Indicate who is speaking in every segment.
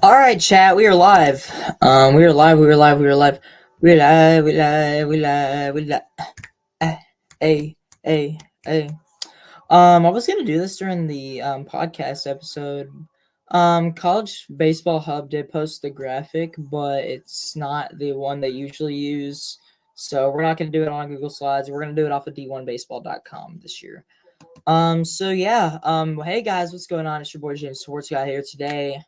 Speaker 1: All right, chat. We are live. We are live. We are live. We are live. We are live. We live. We live. We live. Hey, hey, hey. I was gonna do this during the podcast episode. College Baseball Hub did post the graphic, but it's not the one they usually use. So we're not gonna do it on Google Slides. We're gonna do it off of d1baseball.com this year. So yeah. Hey guys, what's going on? It's your boy James Sports Guy here today.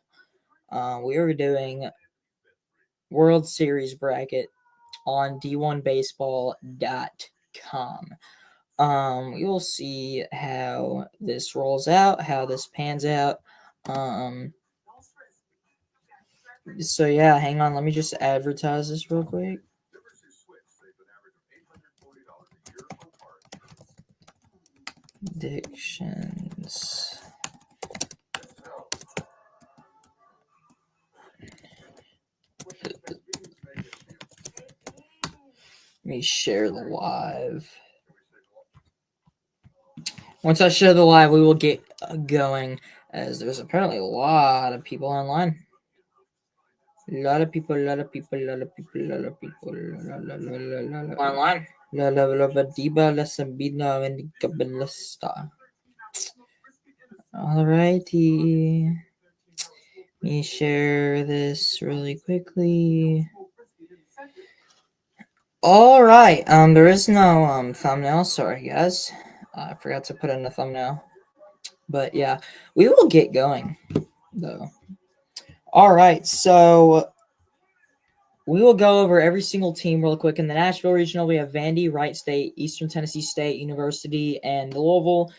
Speaker 1: We are doing World Series bracket on d1baseball.com. We will see how this rolls out, how this pans out. So yeah, hang on, let me just advertise this real quick. Predictions. Let me share the live. Once I share the live, we will get going, as there's apparently a lot of people online. A lot of people online. Alrighty. Let me share this really quickly. All right. There is no thumbnail. Sorry, guys. I forgot to put in a thumbnail. But yeah, we will get going though. All right. So we will go over every single team real quick. In the Nashville Regional, we have Vandy, Wright State, Eastern Tennessee State University, and Louisville,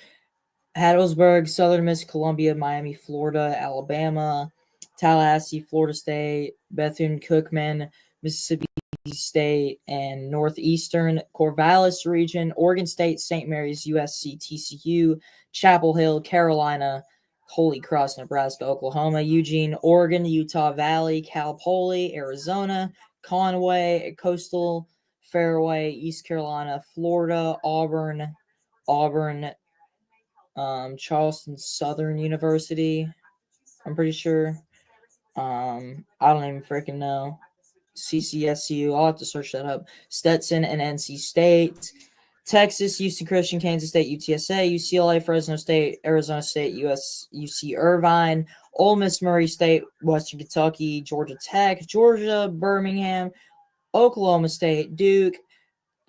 Speaker 1: Hattiesburg, Southern Miss, Columbia, Miami, Florida, Alabama, Tallahassee, Florida State, Bethune-Cookman, Mississippi State, and Northeastern, Corvallis Region, Oregon State, St. Mary's, USC, TCU, Chapel Hill, Carolina, Holy Cross, Nebraska, Oklahoma, Eugene, Oregon, Utah Valley, Cal Poly, Arizona, Conway, Coastal, Fairway, East Carolina, Florida, Auburn, Charleston Southern University. I'm pretty sure. I don't even freaking know. CCSU. I'll have to search that up. Stetson and NC State. Texas, Houston Christian, Kansas State, UTSA, UCLA, Fresno State, Arizona State, UC Irvine, Ole Miss, Murray State, Western Kentucky, Georgia Tech, Georgia, Birmingham, Oklahoma State, Duke,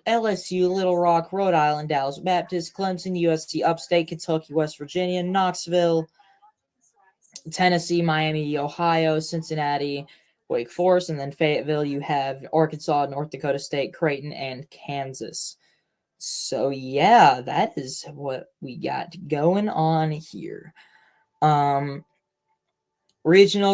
Speaker 1: LSU, Little Rock, Rhode Island, Dallas Baptist, Clemson, USC, Upstate, Kentucky, West Virginia, Knoxville, Tennessee, Miami, Ohio, Cincinnati, Wake Forest, and then Fayetteville, you have Arkansas, North Dakota State, Creighton, and Kansas. So yeah, that is what we got going on here. Regionals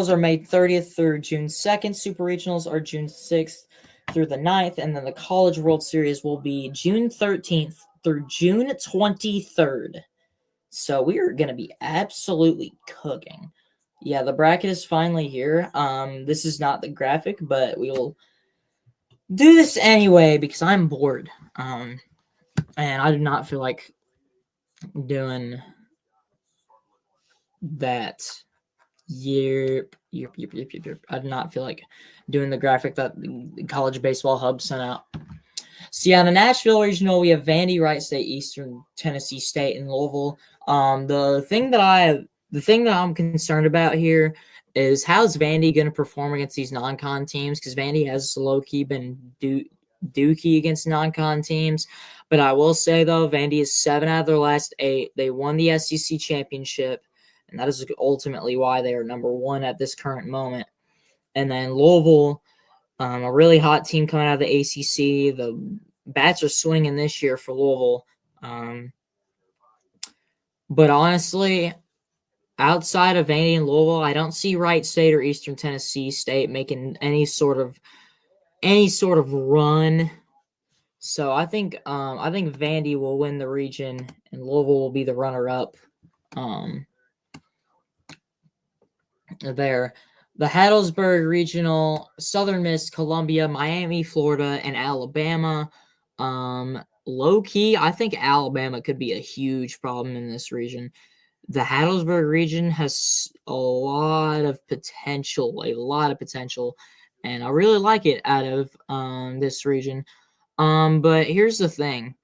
Speaker 1: are May 30th through June 2nd. Super Regionals are June 6th through the 9th. And then the College World Series will be June 13th through June 23rd. So we are going to be absolutely cooking. Yeah, the bracket is finally here. This is not the graphic, but we will do this anyway because I'm bored. And I do not feel like doing that. Yep. I do not feel like doing the graphic that the College Baseball Hub sent out. See, on the Nashville Regional, we have Vandy, Wright State, Eastern Tennessee State, and Louisville. The thing that I'm concerned about here is how's Vandy going to perform against these non-con teams? Because Vandy has low-key been dookie against non-con teams. But I will say, though, Vandy is 7 out of their last 8. They won the SEC championship, and that is ultimately why they are number 1 at this current moment. And then Louisville, a really hot team coming out of the ACC. The bats are swinging this year for Louisville. But honestly, outside of Vandy and Louisville, I don't see Wright State or Eastern Tennessee State making any sort of run. So I think Vandy will win the region and Louisville will be the runner-up. There. The Hattiesburg Regional, Southern Miss, Columbia, Miami, Florida, and Alabama. Low-key, I think Alabama could be a huge problem in this region. the Hattiesburg region has a lot of potential, and I really like it out of this region. But here's the thing.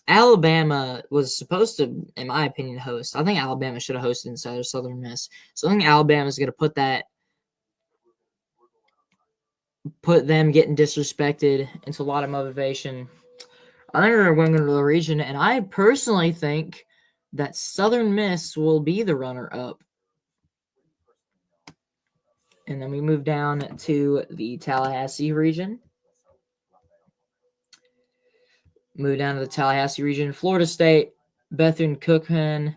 Speaker 1: Alabama was supposed to, in my opinion, host. I think Alabama should have hosted instead of Southern Miss. So I think Alabama's going to put them getting disrespected into a lot of motivation. I think they're going to win the region, and I personally think that Southern Miss will be the runner-up. And then we move down to the Tallahassee region. Florida State, Bethune-Cookman,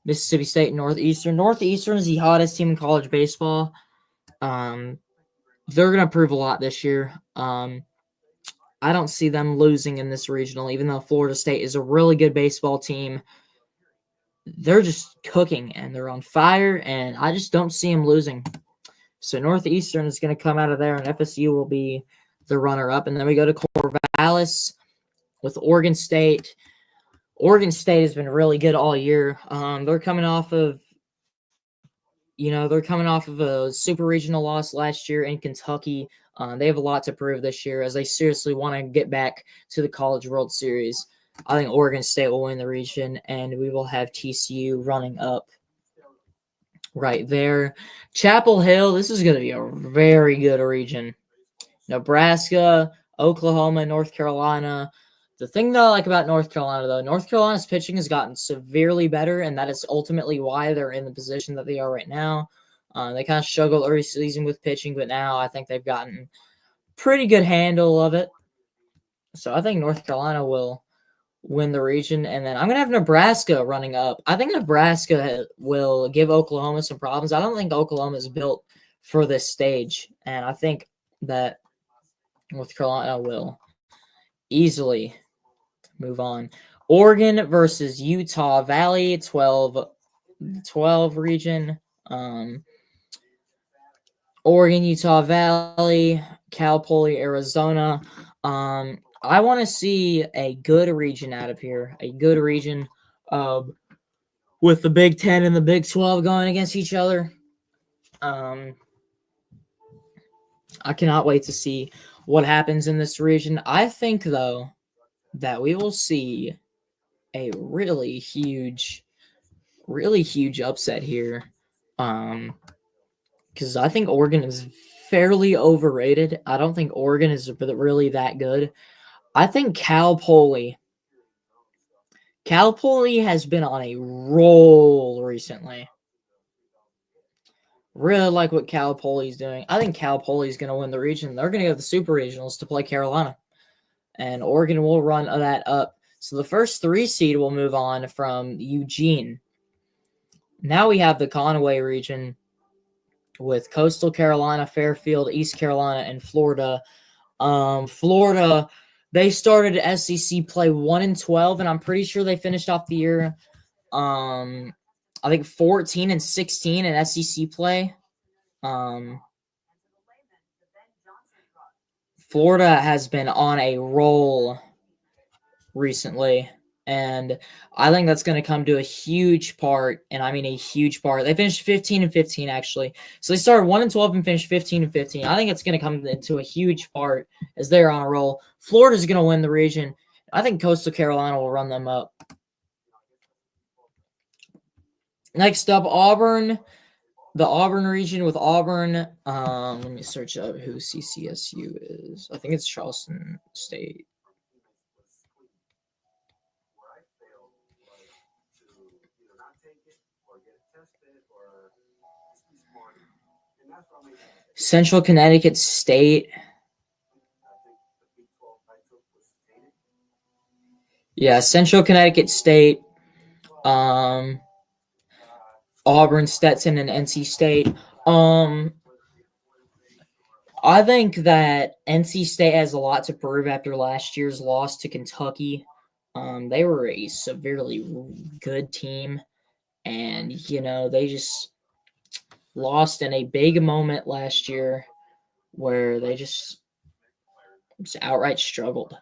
Speaker 1: Mississippi State, Northeastern. Northeastern is the hottest team in college baseball. They're going to prove a lot this year. I don't see them losing in this regional, even though Florida State is a really good baseball team. They're just cooking, and they're on fire, and I just don't see them losing. So Northeastern is going to come out of there, and FSU will be the runner-up. And then we go to Corvallis with Oregon State. Oregon State has been really good all year. They're coming off of a super regional loss last year in Kentucky. They have a lot to prove this year as they seriously want to get back to the College World Series. I think Oregon State will win the region, and we will have TCU running up right there. Chapel Hill, this is going to be a very good region. Nebraska, Oklahoma, North Carolina. The thing that I like about North Carolina, though, North Carolina's pitching has gotten severely better, and that is ultimately why they're in the position that they are right now. They kind of struggled early season with pitching, but now I think they've gotten pretty good handle of it. So I think North Carolina will win the region, and then I'm going to have Nebraska running up. I think Nebraska will give Oklahoma some problems. I don't think Oklahoma is built for this stage, and I think that North Carolina will easily move on. Oregon versus Utah Valley, 12 region. Oregon, Utah Valley, Cal Poly, Arizona. I want to see a good region out of here. A good region with the Big 10 and the Big 12 going against each other. I cannot wait to see what happens in this region. I think, though, that we will see a really huge upset here. Because I think Oregon is fairly overrated. I don't think Oregon is really that good. I think Cal Poly has been on a roll recently. Really like what Cal Poly's doing. I think Cal Poly's going to win the region. They're going to go to the Super Regionals to play Carolina. And Oregon will run that up. So the first 3 seed will move on from Eugene. Now we have the Conway region with Coastal Carolina, Fairfield, East Carolina, and Florida. Florida, they started SEC play 1-12, and I'm pretty sure they finished off the year, I think 14-16 in SEC play. Florida has been on a roll recently, and I think that's going to come to a huge part, and I mean a huge part. They finished 15-15, actually. So they started 1-12 and finished 15-15. I think it's going to come into a huge part as they're on a roll. Florida's going to win the region. I think Coastal Carolina will run them up. Next up, Auburn. The Auburn region with Auburn. Let me search up who CCSU is. I think it's Charleston State. Central Connecticut State. Yeah, Central Connecticut State. Auburn, Stetson, and NC State. I think that NC State has a lot to prove after last year's loss to Kentucky. They were a severely good team, and they just lost in a big moment last year where they just outright struggled.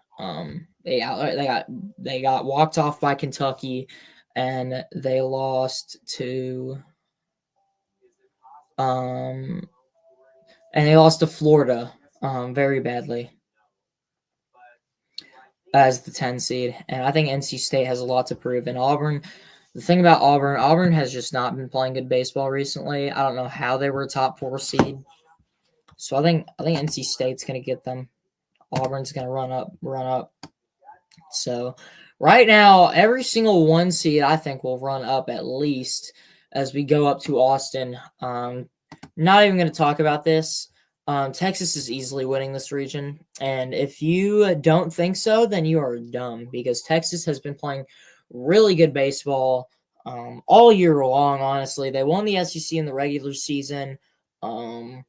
Speaker 1: They got walked off by Kentucky. and they lost to Florida very badly as the 10 seed. And I think NC State has a lot to prove. And Auburn, the thing about Auburn has just not been playing good baseball recently. I don't know how they were a top 4 seed. So I think NC State's going to get them. Auburn's going to run up. So right now, every single 1 seed I think will run up at least as we go up to Austin. Not even going to talk about this. Texas is easily winning this region. And if you don't think so, then you are dumb, because Texas has been playing really good baseball all year long, honestly. They won the SEC in the regular season. They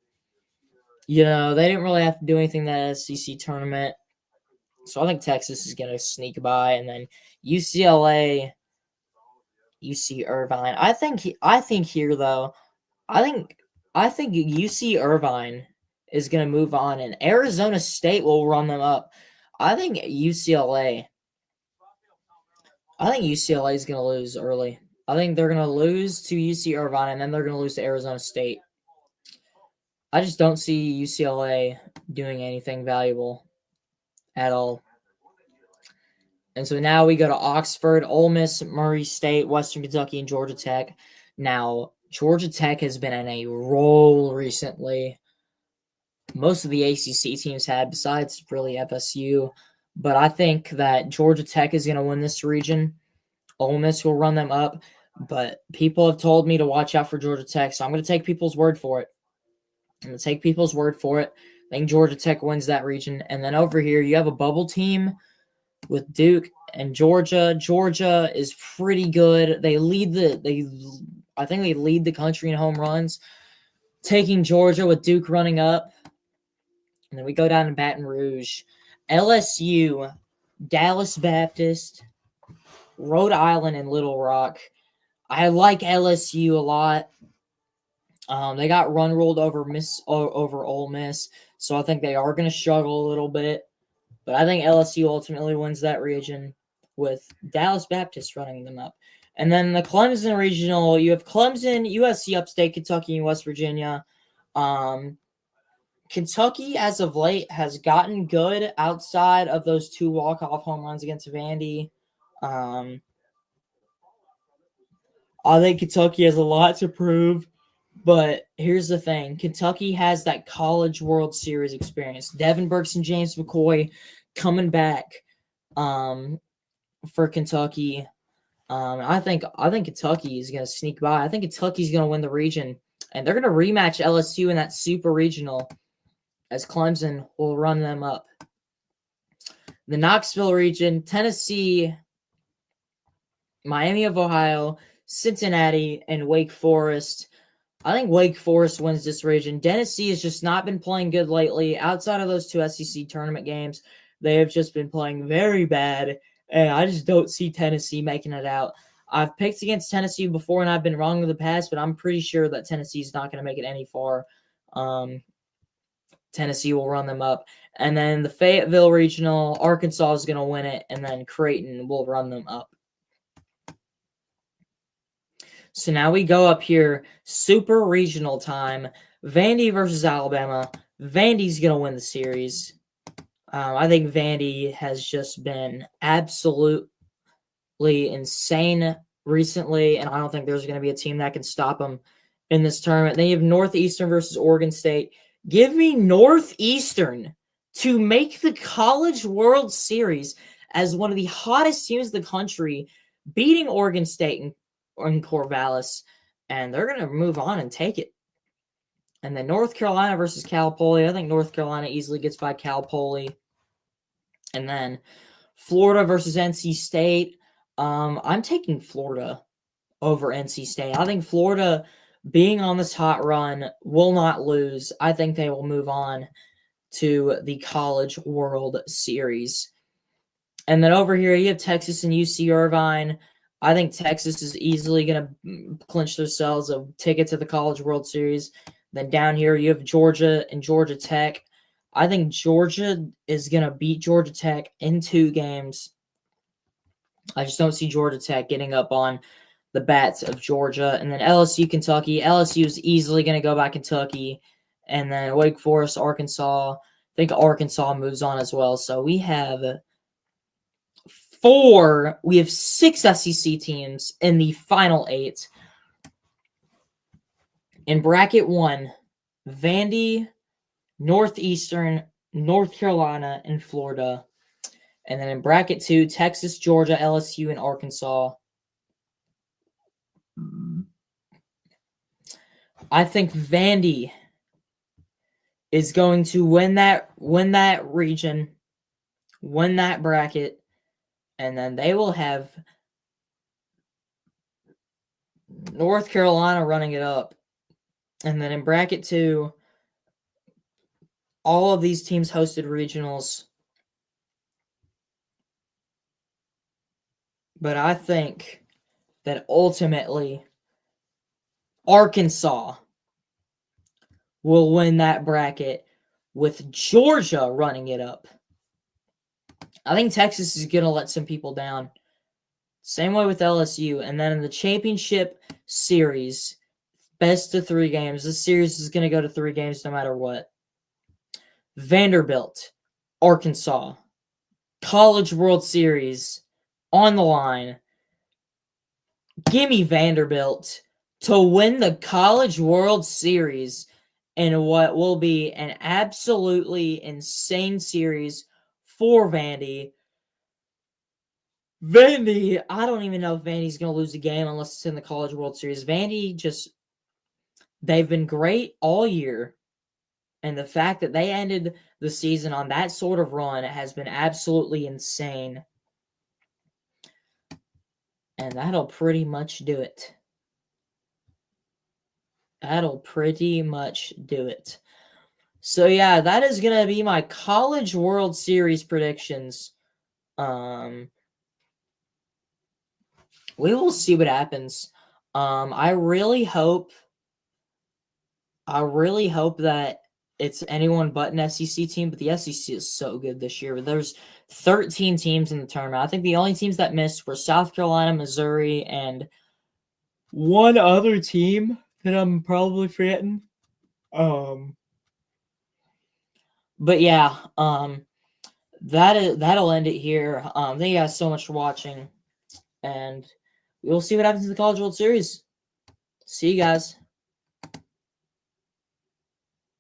Speaker 1: didn't really have to do anything in that SEC tournament. So I think Texas is going to sneak by. And then UCLA, UC Irvine. I think here, though, I think UC Irvine is going to move on, and Arizona State will run them up. I think UCLA is going to lose early. I think they're going to lose to UC Irvine, and then they're going to lose to Arizona State. I just don't see UCLA doing anything valuable at all. And so now we go to Oxford, Ole Miss, Murray State, Western Kentucky, and Georgia Tech. Now, Georgia Tech has been in a roll recently. Most of the ACC teams had, besides really FSU. But I think that Georgia Tech is going to win this region. Ole Miss will run them up. But people have told me to watch out for Georgia Tech, so I'm going to take people's word for it. I think Georgia Tech wins that region. And then over here, you have a bubble team with Duke and Georgia. Georgia is pretty good. I think they lead the country in home runs. Taking Georgia with Duke running up. And then we go down to Baton Rouge. LSU, Dallas Baptist, Rhode Island, and Little Rock. I like LSU a lot. They got run ruled over Ole Miss, so I think they are going to struggle a little bit. But I think LSU ultimately wins that region with Dallas Baptist running them up. And then the Clemson regional, you have Clemson, USC, Upstate Kentucky, and West Virginia. Kentucky, as of late, has gotten good outside of those 2 walk-off home runs against Vandy. I think Kentucky has a lot to prove, but here's the thing. Kentucky has that College World Series experience. Devin Burks and James McCoy coming back for Kentucky. I think Kentucky is going to sneak by. I think Kentucky's going to win the region, and they're going to rematch LSU in that super regional, as Clemson will run them up. The Knoxville region, Tennessee, Miami of Ohio, Cincinnati, and Wake Forest. I think Wake Forest wins this region. Tennessee has just not been playing good lately. Outside of those 2 SEC tournament games, they have just been playing very bad, and I just don't see Tennessee making it out. I've picked against Tennessee before, and I've been wrong in the past, but I'm pretty sure that Tennessee is not going to make it any far. Tennessee will run them up. And then the Fayetteville Regional, Arkansas is going to win it, and then Creighton will run them up. So now we go up here, super regional time, Vandy versus Alabama. Vandy's going to win the series. I think Vandy has just been absolutely insane recently, and I don't think there's going to be a team that can stop them in this tournament. Then you have Northeastern versus Oregon State. Give me Northeastern to make the College World Series as one of the hottest teams in the country, beating Oregon State in Corvallis, and they're going to move on and take it. And then North Carolina versus Cal Poly. I think North Carolina easily gets by Cal Poly. And then Florida versus NC State. I'm taking Florida over NC State. I think Florida, being on this hot run, will not lose. I think they will move on to the College World Series. And then over here, you have Texas and UC Irvine. I think Texas is easily going to clinch themselves a ticket to the College World Series. Then down here, you have Georgia and Georgia Tech. I think Georgia is going to beat Georgia Tech in 2 games. I just don't see Georgia Tech getting up on the bats of Georgia. And then LSU, Kentucky. LSU is easily going to go by Kentucky. And then Wake Forest, Arkansas. I think Arkansas moves on as well. So we have six SEC teams in the final 8. In bracket 1, Vandy, Northeastern, North Carolina, and Florida. And then in bracket 2, Texas, Georgia, LSU, and Arkansas. I think Vandy is going to win that region, win that bracket, and then they will have North Carolina running it up. And then in bracket 2, all of these teams hosted regionals. But I think that ultimately Arkansas will win that bracket with Georgia running it up. I think Texas is going to let some people down. Same way with LSU. And then in the championship series, best of 3 games, this series is going to go to 3 games no matter what. Vanderbilt, Arkansas, College World Series on the line. Give me Vanderbilt to win the College World Series in what will be an absolutely insane series for Vandy. Vandy, I don't even know if Vandy's going to lose a game unless it's in the College World Series. Vandy they've been great all year. And the fact that they ended the season on that sort of run has been absolutely insane. And that'll pretty much do it. So yeah, that is going to be my College World Series predictions. We will see what happens. I really hope that it's anyone but an SEC team, but the SEC is so good this year. There's 13 teams in the tournament. I think the only teams that missed were South Carolina, Missouri, and one other team that I'm probably forgetting. But yeah, that'll end it here. Thank you guys so much for watching, and we'll see what happens in the College World Series. See you guys.